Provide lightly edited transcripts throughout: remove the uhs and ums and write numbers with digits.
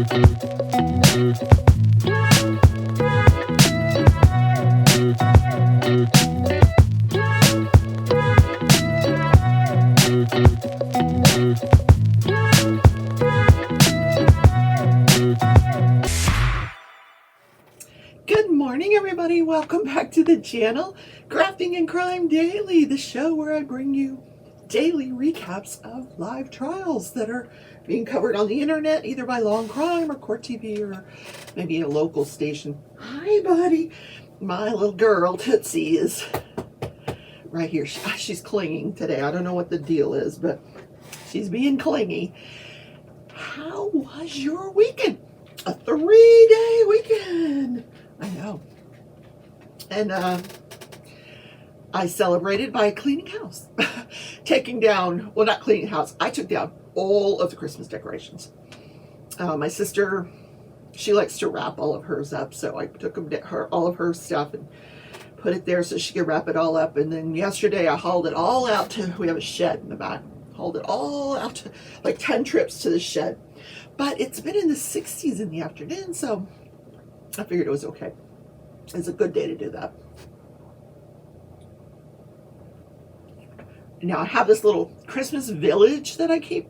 Good morning, everybody. Welcome back to the channel, Crafting and Crime Daily, the show where I bring you daily recaps of live trials that are being covered on the internet, either by Law and Crime or Court TV or maybe a local station. Hi, buddy. My little girl, Tootsie, is right here. She's clinging today. I don't know what the deal is, but she's being clingy. How was your weekend? A 3-day weekend. I know. And I celebrated by cleaning house. Taking down, well, not cleaning house. I took down all of the Christmas decorations. My sister, she likes to wrap all of hers up. So I took all of her stuff and put it there so she could wrap it all up. And then yesterday I hauled it all out to, we have a shed in the back. Hauled it all out to like 10 trips to the shed. But it's been in the 60s in the afternoon, so I figured it was okay. It's a good day to do that. Now I have this little Christmas village that I keep.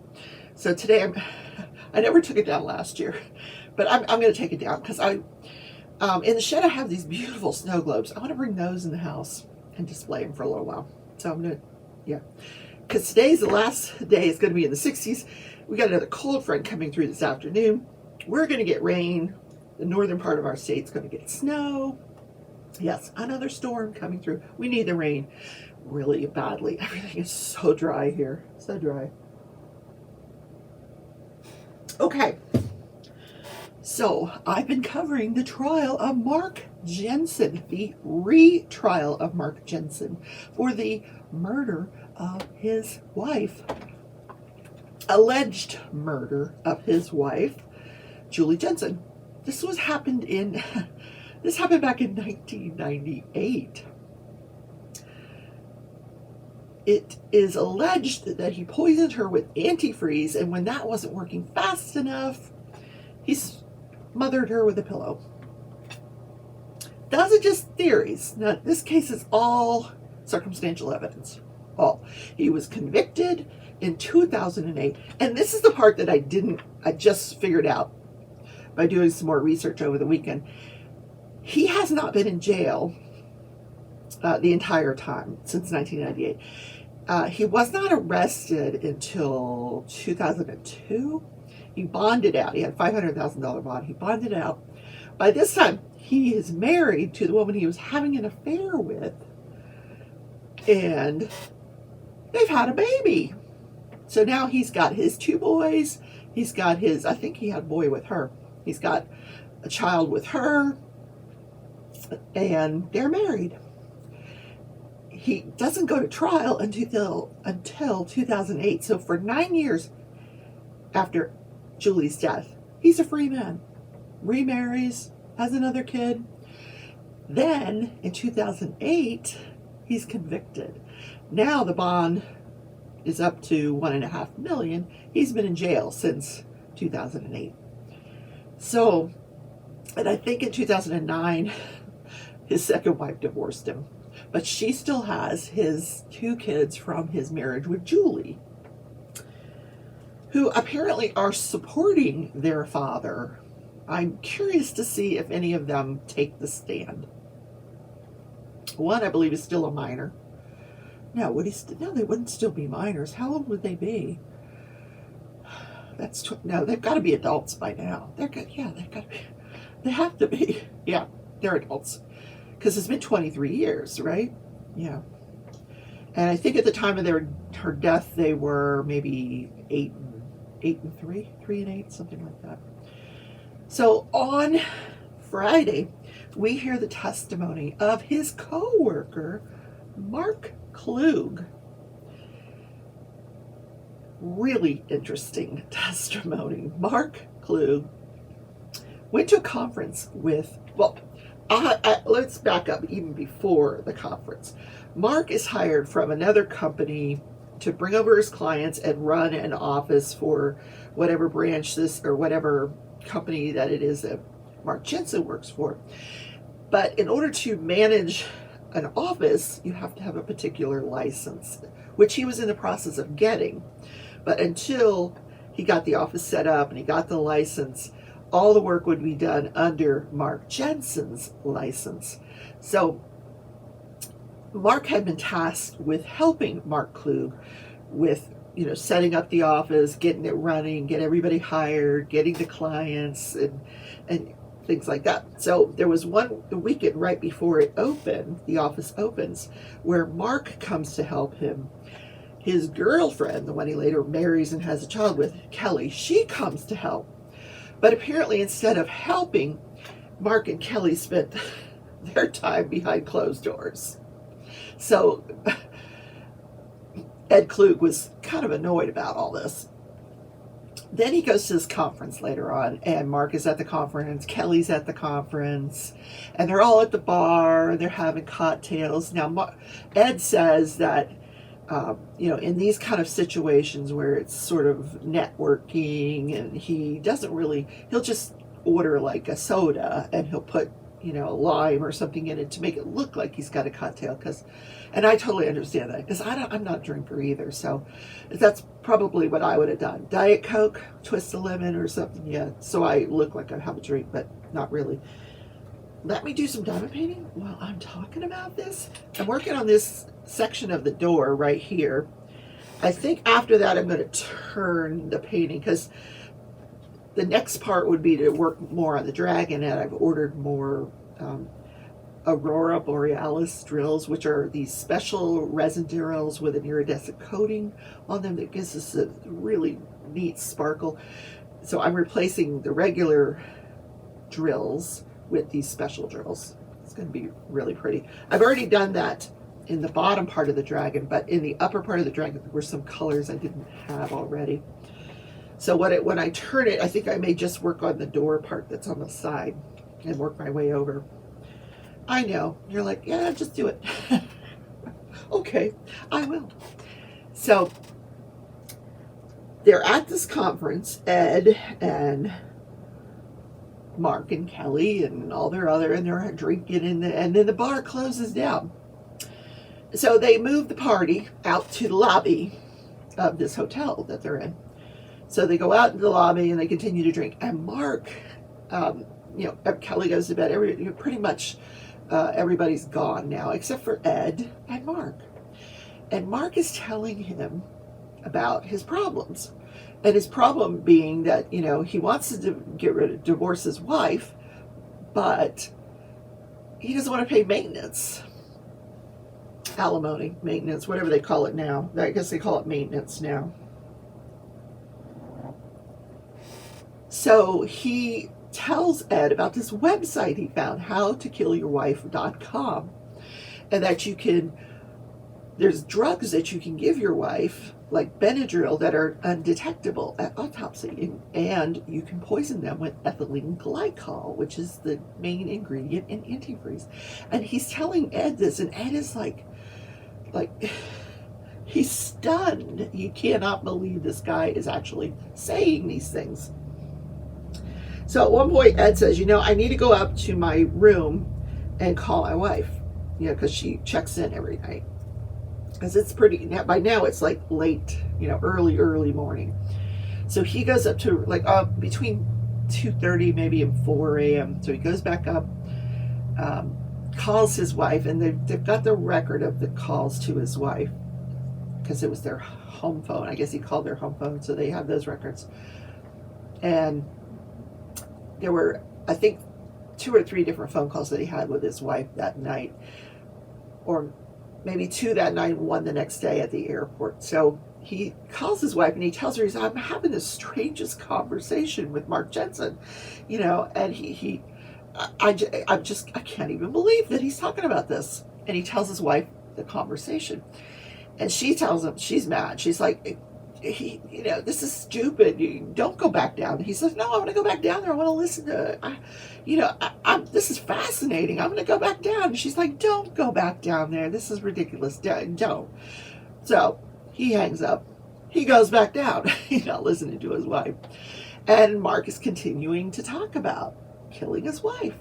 So today I never took it down last year, but I'm going to take it down because in the shed I have these beautiful snow globes. I want to bring those in the house and display them for a little while. So I'm going to, yeah. Because today's the last day. It's going to be in the 60s. We got another cold front coming through this afternoon. We're going to get rain. The northern part of our state's going to get snow. Yes, another storm coming through. We need the rain really badly. Everything is so dry here. So dry. Okay. So I've been covering the trial of Mark Jensen, the retrial of Mark Jensen for the murder of his wife. Alleged murder of his wife, Julie Jensen. This happened back in 1998. It is alleged that he poisoned her with antifreeze, and when that wasn't working fast enough, he smothered her with a pillow. Those are just theories. Now, this case is all circumstantial evidence. All. He was convicted in 2008, and this is the part that I just figured out by doing some more research over the weekend. He has not been in jail the entire time since 1998. He was not arrested until 2002. He bonded out. He had a $500,000 bond. He bonded out. By this time, he is married to the woman he was having an affair with, and they've had a baby. So now he's got his 2 boys. He's got his, I think he had a boy with her. He's got a child with her, and they're married. He doesn't go to trial until 2008. So for 9 years after Julie's death, he's a free man. Remarries, has another kid. Then in 2008, he's convicted. Now the bond is up to $1.5 million. He's been in jail since 2008. So, and I think in 2009, his second wife divorced him. But she still has his 2 kids from his marriage with Julie, who apparently are supporting their father. I'm curious to see if any of them take the stand. One, I believe, is still a minor. No, no, they wouldn't still be minors. How old would they be? No, they've got to be adults by now. They've got to be. They have to be. Yeah, they're adults. Because it's been 23 years, right? Yeah. And I think at the time of her death, they were maybe 8 and 3, 3 and 8, something like that. So on Friday, we hear the testimony of his co-worker, Mark Klug. Really interesting testimony. Mark Klug went to a conference with, let's back up even before the conference. Mark is hired from another company to bring over his clients and run an office for whatever branch this or whatever company that it is that Mark Jensen works for. But in order to manage an office, you have to have a particular license, which he was in the process of getting. But until he got the office set up and he got the license, all the work would be done under Mark Jensen's license. So Mark had been tasked with helping Mark Klug with, setting up the office, getting it running, get everybody hired, getting the clients, and things like that. So there was one weekend right before it opened, the office opens, where Mark comes to help him. His girlfriend, the one he later marries and has a child with, Kelly, she comes to help. But apparently instead of helping, Mark and Kelly spent their time behind closed doors. So Ed Klug was kind of annoyed about all this. Then he goes to this conference later on, and Mark is at the conference, Kelly's at the conference, and they're all at the bar, and they're having cocktails. Now, Ed says that, in these kind of situations where it's sort of networking, and he doesn't really, he'll just order like a soda, and he'll put, a lime or something in it to make it look like he's got a cocktail. And I totally understand that, because I'm not a drinker either, so that's probably what I would have done. Diet Coke, twist of lemon or something, yeah, so I look like I have a drink, but not really. Let me do some diamond painting while I'm talking about this. I'm working on this section of the door right here. I think after that I'm going to turn the painting, because the next part would be to work more on the dragon, and I've ordered more Aurora Borealis drills, which are these special resin drills with an iridescent coating on them that gives us a really neat sparkle. So I'm replacing the regular drills with these special drills. It's going to be really pretty. I've already done that in the bottom part of the dragon, but in the upper part of the dragon there were some colors I didn't have already. So when I turn it, I think I may just work on the door part that's on the side and work my way over. I know, you're like, yeah, just do it. Okay, I will. So they're at this conference, Ed and Mark and Kelly and all their other, and they're drinking, and then the bar closes down. So they move the party out to the lobby of this hotel that they're in. So they go out in the lobby and they continue to drink. And Mark, Kelly goes to bed. Pretty much everybody's gone now except for Ed and Mark. And Mark is telling him about his problems. And his problem being that, he wants to divorce his wife, but he doesn't want to pay maintenance. Alimony, maintenance, whatever they call it now. I guess they call it maintenance now. So he tells Ed about this website he found, howtokillyourwife.com, and that there's drugs that you can give your wife, like Benadryl, that are undetectable at autopsy, and you can poison them with ethylene glycol, which is the main ingredient in antifreeze. And he's telling Ed this, and Ed is like he's stunned. He cannot believe this guy is actually saying these things. So at one point, Ed says, I need to go up to my room and call my wife, because she checks in every night. Because it's by now it's like late, early morning. So he goes up to between 2:30 maybe and 4 a.m. So he goes back up, calls his wife, and they've got the record of the calls to his wife, because it was their home phone. I guess he called their home phone, so they have those records. And there were, I think, 2 or 3 different phone calls that he had with his wife that night, or maybe 2 that night and 1 the next day at the airport. So he calls his wife and he tells her, I'm having the strangest conversation with Mark Jensen, and I can't even believe that he's talking about this. And he tells his wife the conversation, and she tells him she's mad. She's like, this is stupid. You don't go back down. He says, no, I want to go back down there. I want to listen to it. This is fascinating. I'm going to go back down. And she's like, don't go back down there. This is ridiculous. Don't. So he hangs up. He goes back down. He's not listening to his wife. And Mark is continuing to talk about killing his wife.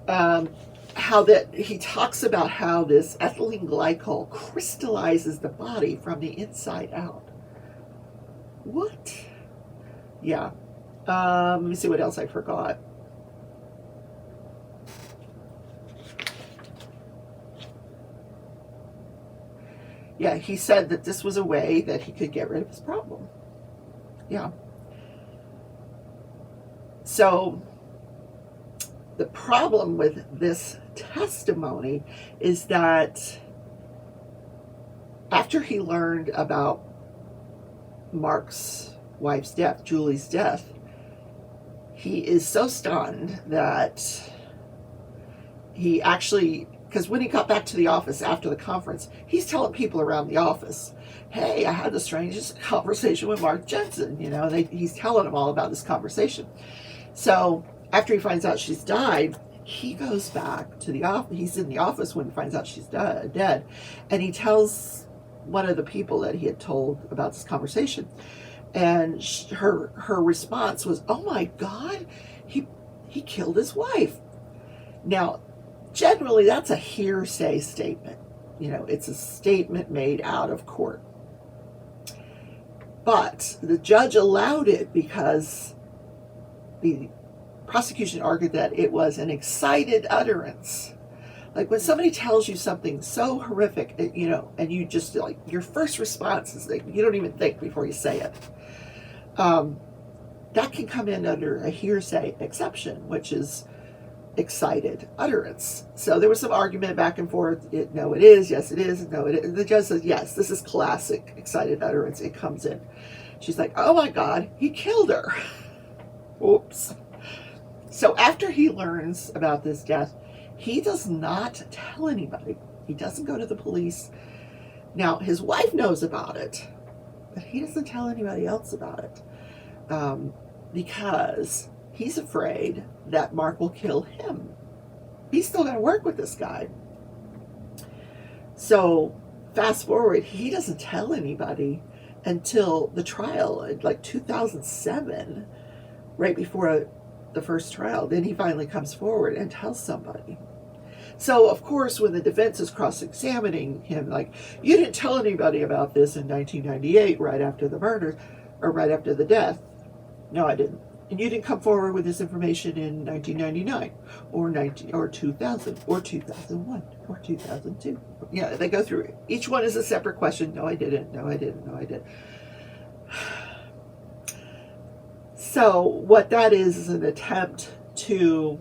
How that he talks about how this ethylene glycol crystallizes the body from the inside out. What? Yeah. Let me see what else I forgot. Yeah, he said that this was a way that he could get rid of his problem. Yeah. So the problem with this testimony is that after he learned about Mark's wife's death, Julie's death, he is so stunned that he actually, because when he got back to the office after the conference, he's telling people around the office, hey, I had the strangest conversation with Mark Jensen. You know, he's telling them all about this conversation. So after he finds out she's died, he goes back to the office. He's in the office when he finds out she's dead. And he tells one of the people that he had told about this conversation. And her response was, oh my God, he killed his wife. Now, generally, that's a hearsay statement. You know, it's a statement made out of court. But the judge allowed it because the prosecution argued that it was an excited utterance. Like when somebody tells you something so horrific, you know, and you just like, your first response is like, you don't even think before you say it. That can come in under a hearsay exception, which is excited utterance. So there was some argument back and forth. No, it is. Yes, it is. No, it is. The judge says, yes, this is classic excited utterance. It comes in. She's like, oh my God, he killed her. Oops. So after he learns about this death, he does not tell anybody. He doesn't go to the police. Now, his wife knows about it, but he doesn't tell anybody else about it because he's afraid that Mark will kill him. He's still going to work with this guy. So fast forward, he doesn't tell anybody until the trial in like 2007, right before the first trial. Then he finally comes forward and tells somebody. So, of course, when the defense is cross-examining him, like, you didn't tell anybody about this in 1998, right after the murder, or right after the death. No, I didn't. And you didn't come forward with this information in 1999, or 2000, or 2001, or 2002. Yeah, they go through it. Each one is a separate question. No, I didn't. No, I didn't. No, I didn't. So what that is an attempt to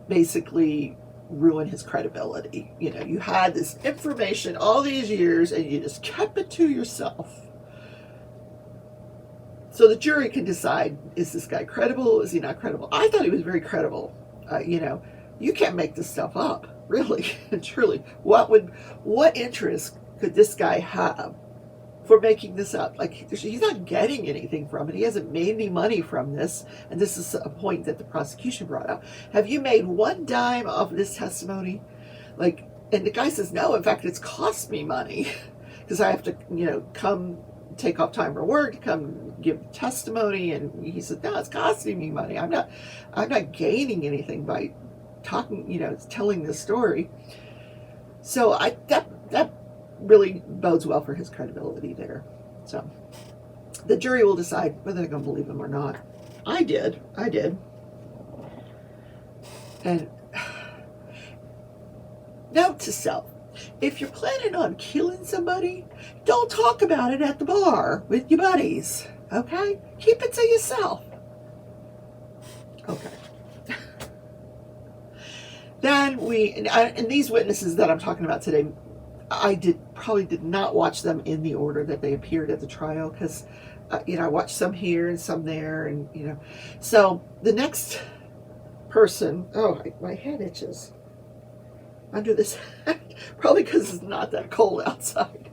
basically ruin his credibility. You know, you had this information all these years and you just kept it to yourself. So the jury can decide, is this guy credible? Is he not credible? I thought he was very credible. You know, you can't make this stuff up, really and truly. What interest could this guy have for making this up? Like, he's not getting anything from it. He hasn't made any money from this. And this is a point that the prosecution brought up. Have you made one dime off this testimony? Like, and the guy says, no, in fact, it's cost me money because I have to, you know, come take off time from work to come give testimony. And he said, no, it's costing me money. I'm not gaining anything by talking, you know, telling this story. So that really bodes well for his credibility there. So the jury will decide whether they're going to believe him or not. I did. And note to self, if you're planning on killing somebody, don't talk about it at the bar with your buddies, okay? Keep it to yourself. Okay. Then and these witnesses that I'm talking about today, I probably did not watch them in the order that they appeared at the trial because, you know, I watched some here and some there, and you know, so the next person, my head itches under this hat, probably because it's not that cold outside.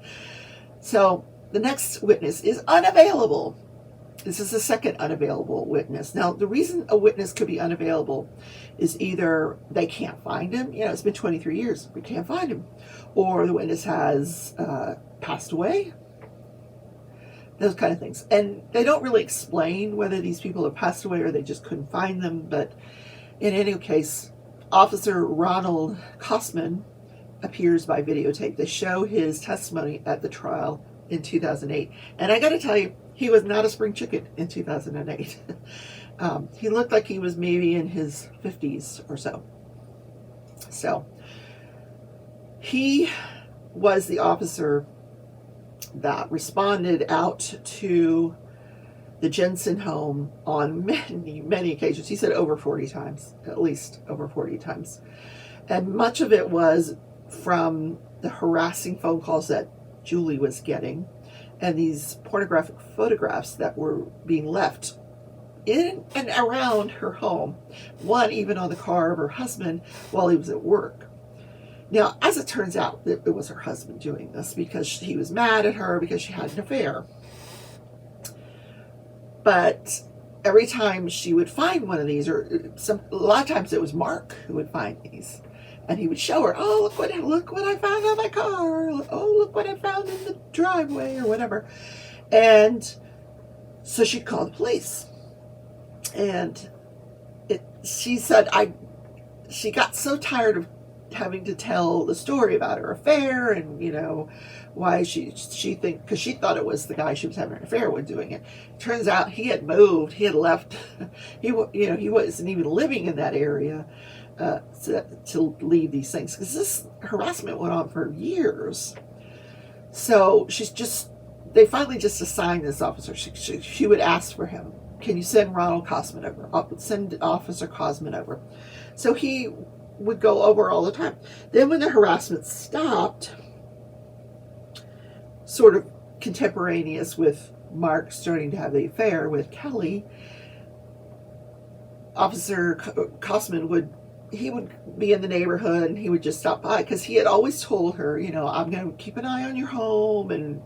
So the next witness is unavailable. This is the second unavailable witness. Now, the reason a witness could be unavailable is either they can't find him. You know, it's been 23 years. We can't find him. Or the witness has passed away. those kind of things. And they don't really explain whether these people have passed away or they just couldn't find them. But in any case, Officer Ronald Cosman appears by videotape. They show his testimony at the trial in 2008. And I got to tell you, he was not a spring chicken in 2008. He looked like he was maybe in his 50s or so. So he was the officer that responded out to the Jensen home on many, many occasions. He said over 40 times, at least over 40 times. And much of it was from the harassing phone calls that Julie was getting and these pornographic photographs that were being left in and around her home, one even on the car of her husband while he was at work. Now, as it turns out, it was her husband doing this because he was mad at her because she had an affair. But every time she would find one of these, or a lot of times it was Mark who would find these, and he would show her, oh, look what I found on my car. Oh, look what I found in the driveway or whatever. And so she'd call the police. And she said she got so tired of having to tell the story about her affair and, why she think, because she thought it was the guy she was having an affair with doing it. Turns out he had moved, he had left, he wasn't even living in that area to leave these things, because this harassment went on for years. So they finally just assigned this officer. She would ask for him. Can you send Ronald Cosman over? Send Officer Cosman over. So he would go over all the time. Then when the harassment stopped, sort of contemporaneous with Mark starting to have the affair with Kelly, Officer Cosman would be in the neighborhood and he would just stop by because he had always told her, I'm going to keep an eye on your home and,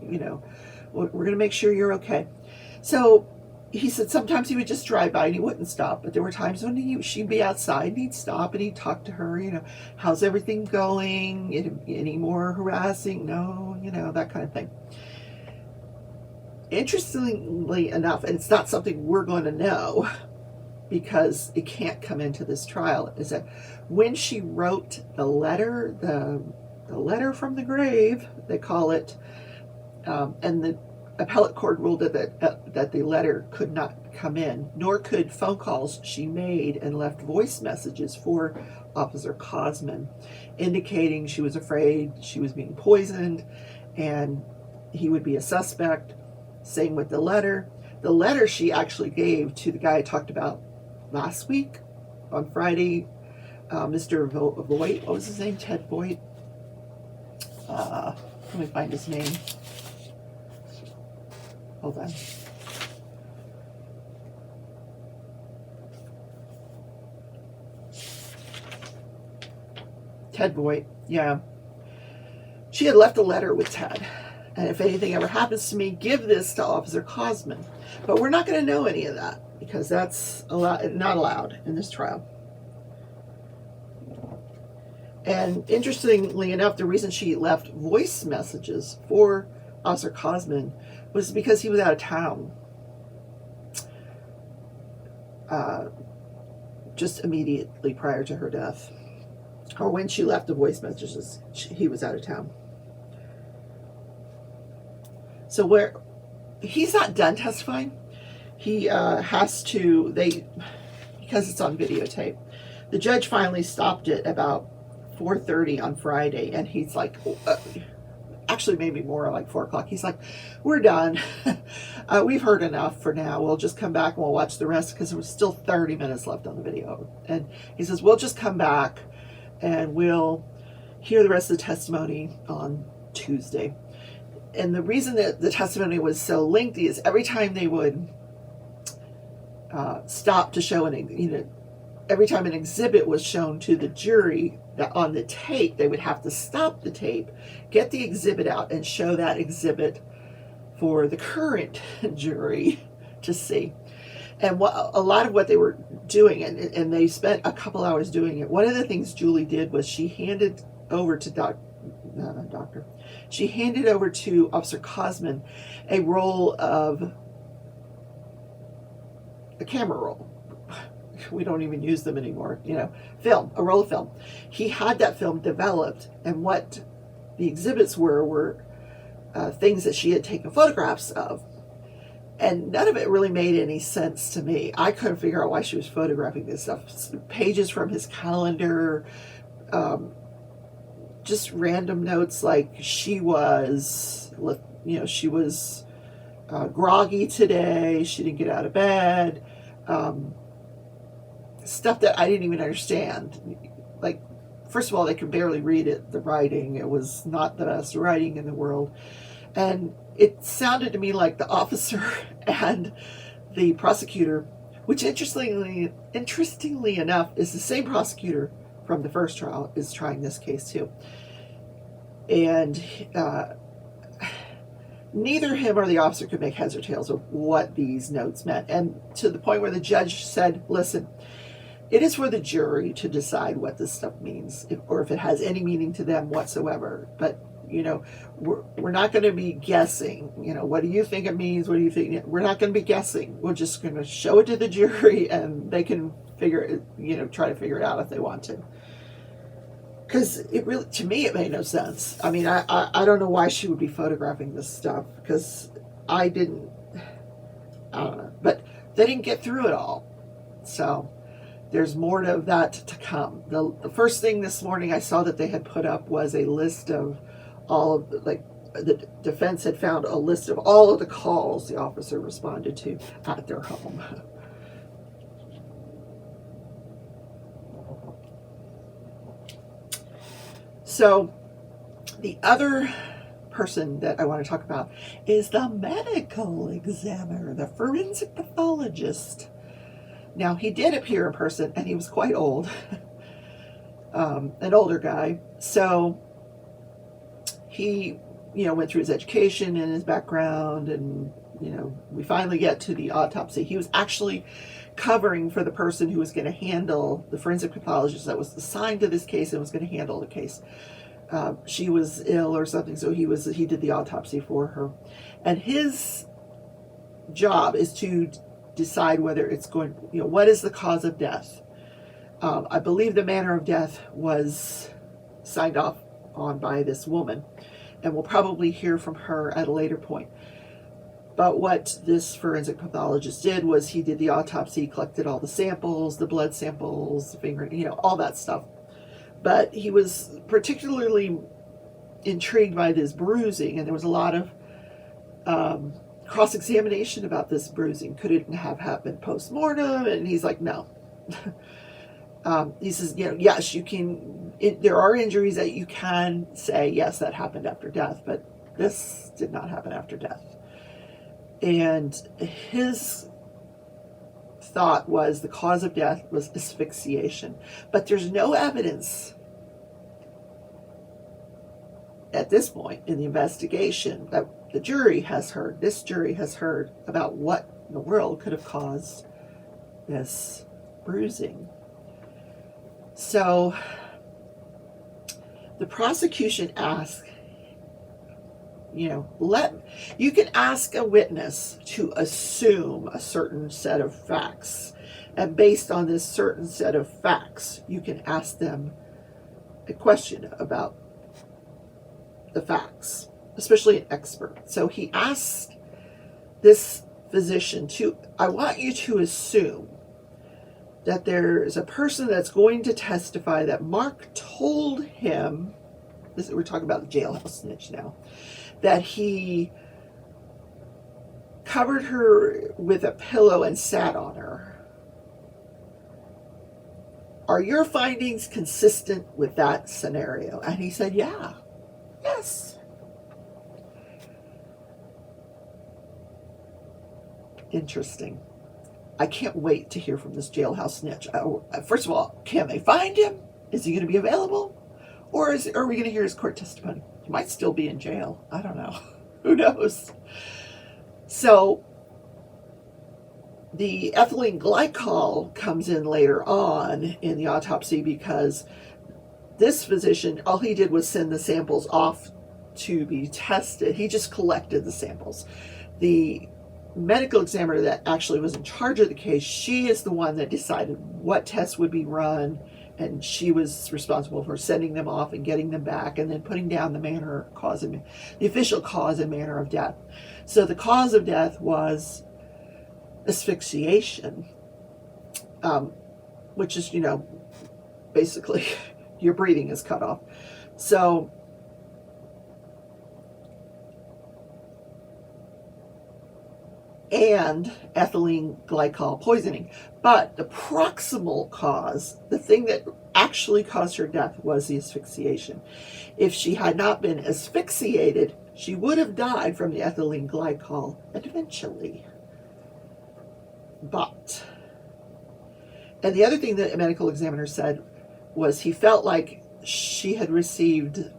we're going to make sure you're okay. So he said sometimes he would just drive by and he wouldn't stop, but there were times when she'd be outside and he'd stop and he'd talk to her, how's everything going? Any more harassing? No, that kind of thing. Interestingly enough, and it's not something we're going to know because it can't come into this trial, is that when she wrote the letter, the letter from the grave, they call it, and the appellate court ruled that the letter could not come in, nor could phone calls she made and left voice messages for Officer Cosman, indicating she was afraid she was being poisoned and he would be a suspect. Same with the letter. The letter she actually gave to the guy I talked about last week on Friday, Mr. Voight. What was his name? Ted Voight. Let me find his name. Hold on. Ted Voight, yeah. She had left a letter with Ted. And if anything ever happens to me, give this to Officer Cosman. But we're not going to know any of that because that's not allowed in this trial. And interestingly enough, the reason she left voice messages for Officer Cosman was because he was out of town just immediately prior to her death. Or when she left the voice messages, he was out of town. So he's not done testifying. He has to, because it's on videotape, the judge finally stopped it about 4:30 on Friday, and he's like, actually maybe more like 4 o'clock. He's like, we're done. We've heard enough for now. We'll just come back and we'll watch the rest because there was still 30 minutes left on the video. And he says, we'll just come back and we'll hear the rest of the testimony on Tuesday. And the reason that the testimony was so lengthy is every time they would stop to show every time an exhibit was shown to the jury that on the tape, they would have to stop the tape, get the exhibit out, and show that exhibit for the current jury to see. And a lot of what they were doing, and they spent a couple hours doing it, one of the things Julie did was she handed over to doctor. She handed over to Officer Cosman a roll of a camera roll. We don't even use them anymore, film, a roll of film. He had that film developed, and what the exhibits were things that she had taken photographs of. And none of it really made any sense to me. I couldn't figure out why she was photographing this stuff. Pages from his calendar, just random notes like she was groggy today. She didn't get out of bed. Stuff that I didn't even understand. Like, first of all, they could barely read it, the writing. It was not the best writing in the world. And it sounded to me like the officer and the prosecutor, which interestingly enough is the same prosecutor from the first trial, is trying this case too. And neither him or the officer could make heads or tails of what these notes meant. And to the point where the judge said, listen, it is for the jury to decide what this stuff means, or if it has any meaning to them whatsoever. But we're not going to be guessing. What do you think it means? What do you think? We're not going to be guessing. We're just going to show it to the jury, and they can figure it, try to figure it out if they want to. Because it really, to me, it made no sense. I mean, I don't know why she would be photographing this stuff, because I don't know. But they didn't get through it all. So there's more of that to come. The first thing this morning I saw that they had put up was a list of all of the defense had found a list of all of the calls the officer responded to at their home. So the other person that I want to talk about is the medical examiner, the forensic pathologist. Now, he did appear in person, and he was quite old, an older guy. So he, went through his education and his background, and, we finally get to the autopsy. He was actually covering for the person who was going to handle, the forensic pathologist that was assigned to this case and was going to handle the case. She was ill or something, so he did the autopsy for her. And his job is to decide whether it's going, what is the cause of death. I believe the manner of death was signed off on by this woman, and we'll probably hear from her at a later point. But what this forensic pathologist did was he did the autopsy, collected all the samples, the blood samples, the finger, all that stuff. But he was particularly intrigued by this bruising, and there was a lot of cross-examination about this bruising. Could it have happened post-mortem? And he's like, no. He says, yes, you can, there are injuries that you can say, yes, that happened after death, but this did not happen after death. And his thought was the cause of death was asphyxiation. But there's no evidence at this point in the investigation that the jury has heard, this jury has heard, about what in the world could have caused this bruising. So the prosecution asked, you can ask a witness to assume a certain set of facts, and based on this certain set of facts, you can ask them a question about the facts, especially an expert. So he asked this physician I want you to assume that there is a person that's going to testify that Mark told him, we're talking about the jailhouse snitch now, that he covered her with a pillow and sat on her. Are your findings consistent with that scenario? And he said, yeah, yes. Interesting. I can't wait to hear from this jailhouse snitch. First of all, can they find him? Is he going to be available? Or are we going to hear his court testimony? He might still be in jail. I don't know. Who knows? So the ethylene glycol comes in later on in the autopsy because this physician, all he did was send the samples off to be tested. He just collected the samples. The medical examiner that actually was in charge of the case, she is the one that decided what tests would be run, and she was responsible for sending them off and getting them back and then putting down the official cause and manner of death. So the cause of death was asphyxiation, which is, basically your breathing is cut off. So and ethylene glycol poisoning. But the proximal cause, the thing that actually caused her death, was the asphyxiation. If she had not been asphyxiated, she would have died from the ethylene glycol eventually. And the other thing that a medical examiner said was he felt like she had received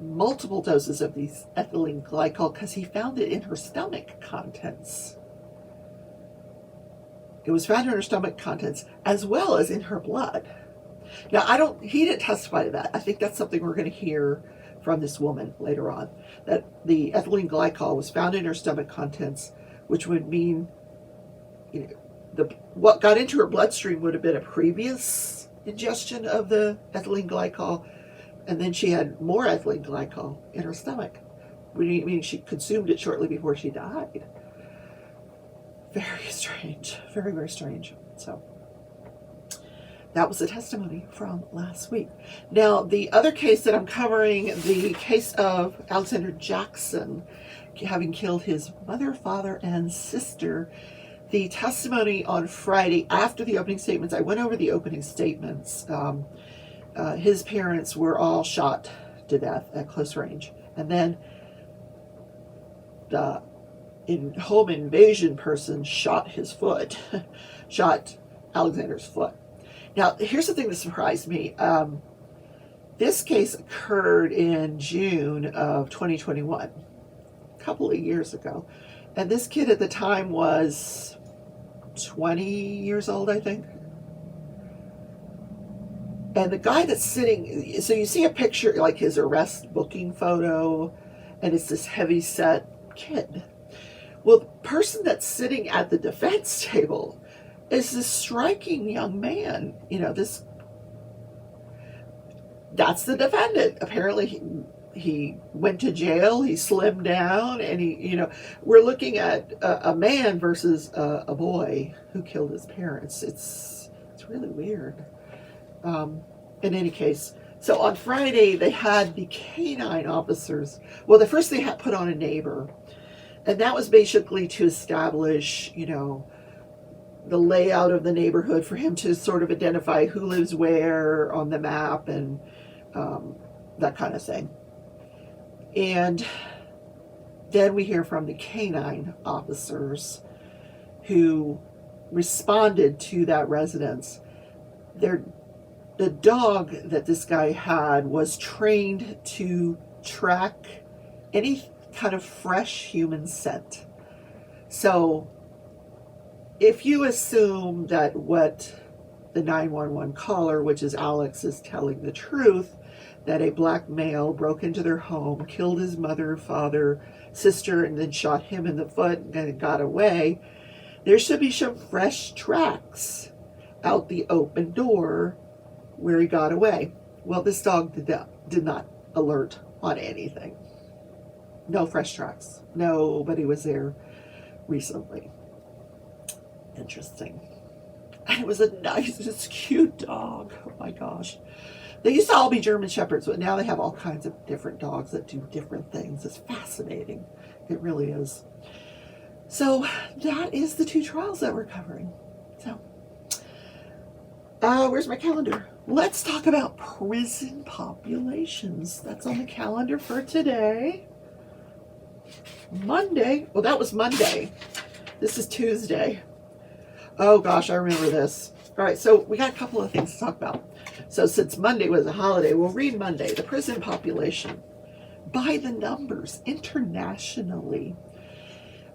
multiple doses of these ethylene glycol because he found it in her stomach contents. It was found in her stomach contents as well as in her blood. Now, he didn't testify to that. I think that's something we're going to hear from this woman later on, that the ethylene glycol was found in her stomach contents, which would mean, what got into her bloodstream would have been a previous ingestion of the ethylene glycol, and then she had more ethylene glycol in her stomach, meaning she consumed it shortly before she died. Very strange. Very, very strange. So that was the testimony from last week. Now, the other case that I'm covering, the case of Alexander Jackson having killed his mother, father, and sister. The testimony on Friday after the opening statements, I went over the opening statements. His parents were all shot to death at close range. And then the home invasion person shot his foot, shot Alexander's foot. Now, here's the thing that surprised me. This case occurred in June of 2021, a couple of years ago. And this kid at the time was 20 years old, I think. And the guy that's sitting, so you see a picture, like his arrest booking photo, and it's this heavy-set kid. Well, the person that's sitting at the defense table is this striking young man. That's the defendant. Apparently, he went to jail, he slimmed down, and we're looking at a man versus a boy who killed his parents. It's really weird. In any case, so on Friday they had the canine officers. Well, the first they had put on a neighbor, and that was basically to establish, the layout of the neighborhood for him to sort of identify who lives where on the map and that kind of thing. And then we hear from the canine officers who responded to that residence. The dog that this guy had was trained to track any kind of fresh human scent. So if you assume that what the 911 caller, which is Alex, is telling the truth, that a black male broke into their home, killed his mother, father, sister, and then shot him in the foot and got away, there should be some fresh tracks out the open door where he got away. Well, this dog did not alert on anything. No fresh tracks. Nobody was there recently. Interesting. And it was a nice, it's a cute dog. Oh my gosh. They used to all be German Shepherds, but now they have all kinds of different dogs that do different things. It's fascinating. It really is. So that is the two trials that we're covering. So, where's my calendar? Let's talk about prison populations. That's on the calendar for today. Monday. Well, that was Monday. This is Tuesday. Oh gosh, I remember this. All right, so we got a couple of things to talk about. So since Monday was a holiday, we'll read Monday. The prison population by the numbers internationally.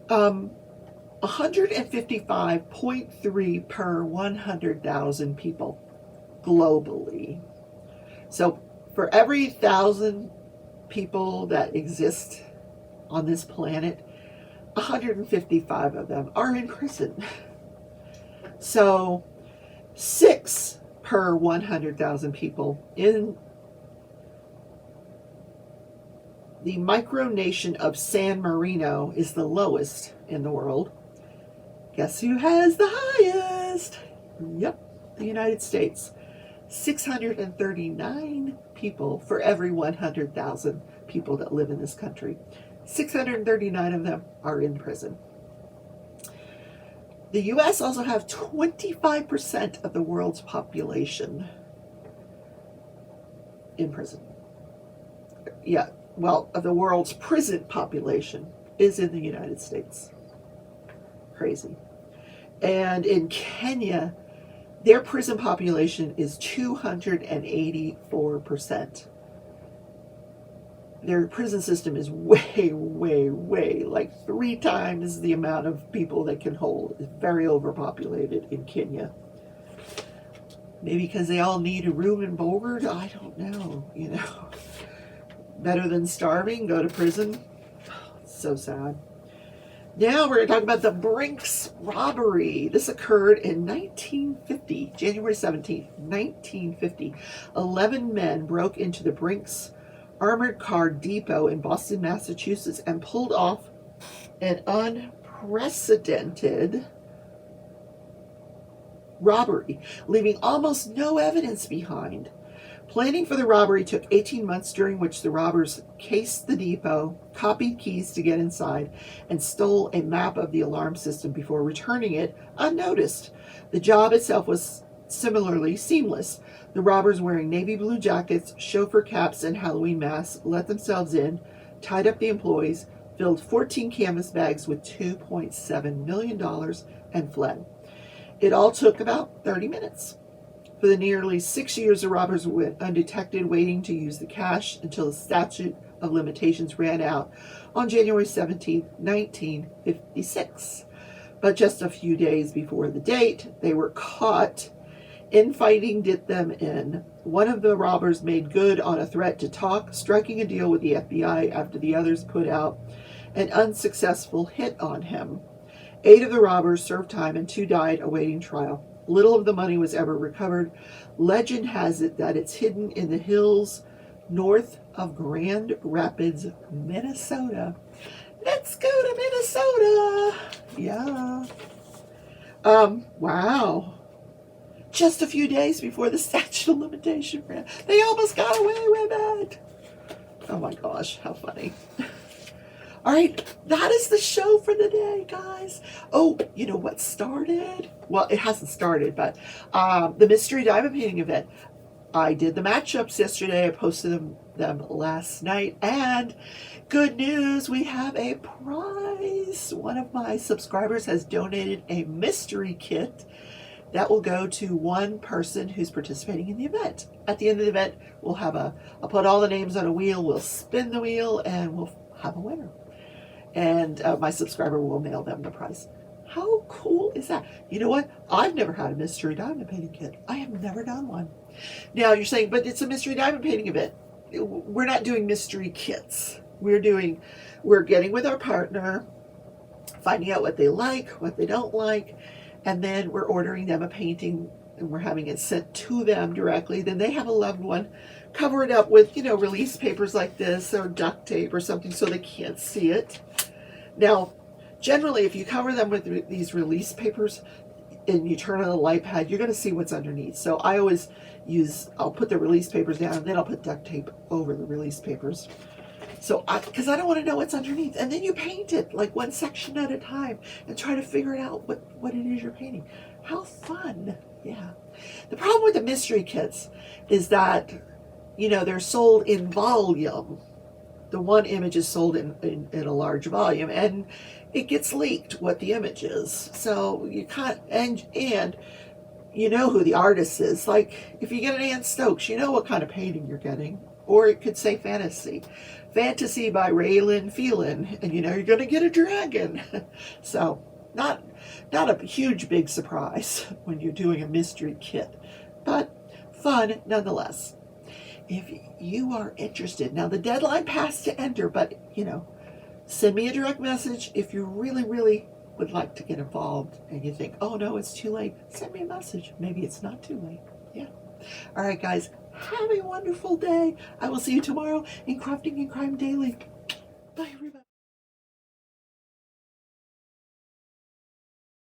155.3 per 100,000 people globally. So for every 1,000 people that exist on this planet, 155 of them are in prison. So 6 per 100,000 people. In the micronation of San Marino is the lowest in the world. Guess who has the highest? Yep, the United States. 639 people for every 100,000 people that live in this country. 639 of them are in prison. The U.S. also have 25% of the world's population in prison. Yeah, well, of the world's prison population is in the United States. Crazy. And in Kenya, their prison population is 284%. Their prison system is way, like 3 times the amount of people they can hold. It's very overpopulated in Kenya. Maybe because they all need a room and board? I don't know, Better than starving, go to prison. So sad. Now we're going to talk about the Brinks Robbery. This occurred in 1950, January 17th, 1950. 11 men broke into the Brinks Armored Car Depot in Boston, Massachusetts, and pulled off an unprecedented robbery, leaving almost no evidence behind. Planning for the robbery took 18 months, during which the robbers cased the depot, copied keys to get inside, and stole a map of the alarm system before returning it unnoticed. The job itself was similarly seamless. The robbers, wearing navy blue jackets, chauffeur caps, and Halloween masks, let themselves in, tied up the employees, filled 14 canvas bags with $2.7 million, and fled. It all took about 30 minutes. For the nearly 6 years, the robbers went undetected, waiting to use the cash until the statute of limitations ran out on January 17, 1956. But just a few days before the date, they were caught. Infighting did them in. One of the robbers made good on a threat to talk, striking a deal with the FBI after the others put out an unsuccessful hit on him. 8 of the robbers served time and 2 died awaiting trial. Little of the money was ever recovered. Legend has it that it's hidden in the hills north of Grand Rapids, Minnesota. Let's go to Minnesota. Yeah. Wow. Just a few days before the statute of limitation ran. They almost got away with it. Oh my gosh, how funny. All right, that is the show for the day, guys. Oh, you know what started? Well, it hasn't started, but the Mystery Diamond Painting event. I did the matchups yesterday. I posted them last night. And good news, we have a prize. One of my subscribers has donated a mystery kit that will go to one person who's participating in the event. At the end of the event, I'll put all the names on a wheel, we'll spin the wheel, and we'll have a winner. And my subscriber will mail them the prize. How cool is that? You know what? I've never had a mystery diamond painting kit. I have never done one. Now you're saying, but it's a mystery diamond painting event. We're not doing mystery kits. We're getting with our partner, finding out what they like, what they don't like, and then we're ordering them a painting and we're having it sent to them directly. Then they have a loved one cover it up with, release papers like this or duct tape or something so they can't see it. Now, generally, if you cover them with these release papers and you turn on the light pad, you're going to see what's underneath. So I always I'll put the release papers down and then I'll put duct tape over the release papers. So, because I don't want to know what's underneath. And then you paint it like one section at a time and try to figure it out what it is you're painting. How fun. Yeah. The problem with the mystery kits is that, they're sold in volume. The one image is sold in a large volume and it gets leaked what the image is. So you can't, and you know who the artist is. Like if you get an Ann Stokes, you know what kind of painting you're getting. Or it could say fantasy. Fantasy by Raylan Phelan, and you're going to get a dragon. So not a huge big surprise when you're doing a mystery kit, but fun nonetheless. if you are interested. Now, the deadline passed to enter, but, you know, send me a direct message if you really, really would like to get involved and you think, oh no, it's too late. Send me a message. Maybe it's not too late. Yeah. All right, guys, have a wonderful day. I will see you tomorrow in Crafting and Crime Daily. Bye, everybody.